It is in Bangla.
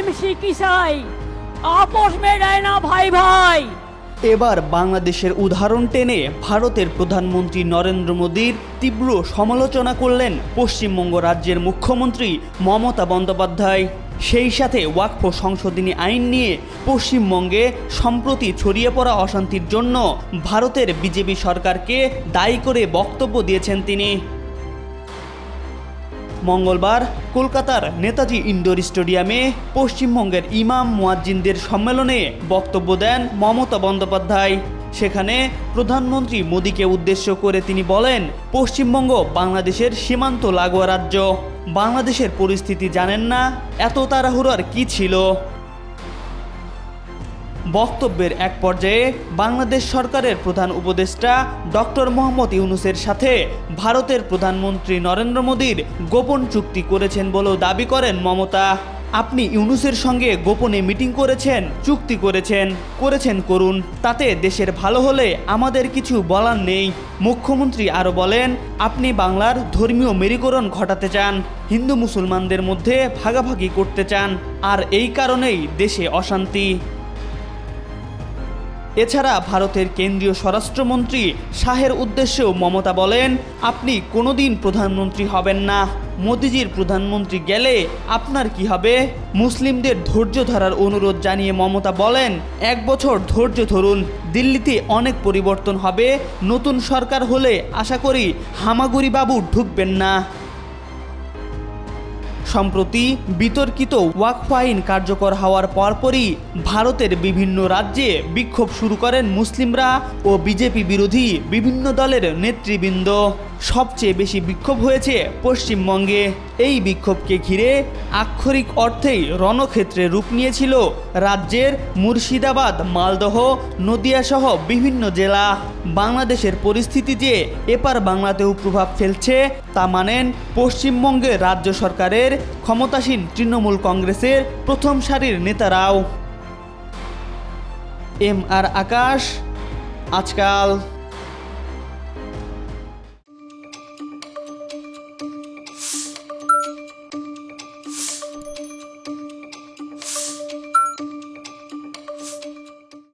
मिलेमिशे की চাই আপোষ মেটায় না ভাই ভাই। এবার বাংলাদেশের উদাহরণ টেনে ভারতের প্রধানমন্ত্রী নরেন্দ্র মোদীর তীব্র সমালোচনা করলেন পশ্চিমবঙ্গ রাজ্যের মুখ্যমন্ত্রী মমতা বন্দ্যোপাধ্যায়। সেই সাথে ওয়াকফ সংশোধনী আইন নিয়ে পশ্চিমবঙ্গে সম্প্রতি ছড়িয়ে পড়া অশান্তির জন্য ভারতের বিজেপি সরকারকে দায়ী করে বক্তব্য দিয়েছেন তিনি। মঙ্গলবার কলকাতার নেতাজি ইন্ডোর স্টেডিয়ামে পশ্চিমবঙ্গের ইমাম মুয়াজ্জিনদের সম্মেলনে বক্তব্য দেন মমতা বন্দ্যোপাধ্যায়। সেখানে প্রধানমন্ত্রী মোদীকে উদ্দেশ্য করে তিনি বলেন, পশ্চিমবঙ্গ বাংলাদেশের সীমান্ত লাগোয়া রাজ্য, বাংলাদেশের পরিস্থিতি জানেন না, এত তাড়াহুড়োর কি ছিল। বক্তব্যের এক পর্যায়ে বাংলাদেশ সরকারের প্রধান উপদেষ্টা ডক্টর মোহাম্মদ ইউনূসের সাথে ভারতের প্রধানমন্ত্রী নরেন্দ্র মোদীর গোপন চুক্তি করেছেন বলেও দাবি করেন মমতা। আপনি ইউনূসের সঙ্গে গোপনে মিটিং করেছেন, চুক্তি করেছেন করুন, তাতে দেশের ভালো হলে আমাদের কিছু বলার নেই। মুখ্যমন্ত্রী আরও বলেন, আপনি বাংলার ধর্মীয় মেরুকরণ ঘটাতে চান, হিন্দু মুসলমানদের মধ্যে ভাগাভাগি করতে চান, আর এই কারণেই দেশে অশান্তি। এছাড়া ভারতের কেন্দ্রীয় স্বরাষ্ট্রমন্ত্রী শাহের উদ্দেশ্যেও মমতা বলেন, আপনি কোনোদিন প্রধানমন্ত্রী হবেন না, মোদিজির প্রধানমন্ত্রী গেলে আপনার কি হবে। মুসলিমদের ধৈর্য ধরার অনুরোধ জানিয়ে মমতা বলেন, 1 বছর ধৈর্য ধরুন, দিল্লিতে অনেক পরিবর্তন হবে, নতুন সরকার হলে আশা করি হামাগুড়ি বাবু ঢুকবেন না। সম্প্রতি বিতর্কিত ওয়াকফ আইন কার্যকর হওয়ার পরপরই ভারতের বিভিন্ন রাজ্যে বিক্ষোভ শুরু করেন মুসলিমরা ও বিজেপি বিরোধী বিভিন্ন দলের নেতৃবৃন্দ। সবচেয়ে বেশি বিক্ষোভ হয়েছে পশ্চিমবঙ্গে। এই বিক্ষোভকে ঘিরে আক্ষরিক অর্থেই রণক্ষেত্রে রূপ নিয়েছিল রাজ্যের মুর্শিদাবাদ, মালদহ, নদিয়া সহ বিভিন্ন জেলা। বাংলাদেশের পরিস্থিতি যে এপার বাংলাতেও প্রভাব ফেলছে তা মানেন পশ্চিমবঙ্গের রাজ্য সরকারের ক্ষমতাসীন তৃণমূল কংগ্রেসের প্রথম সারির নেতারাও। MR আকাশ, আজকাল।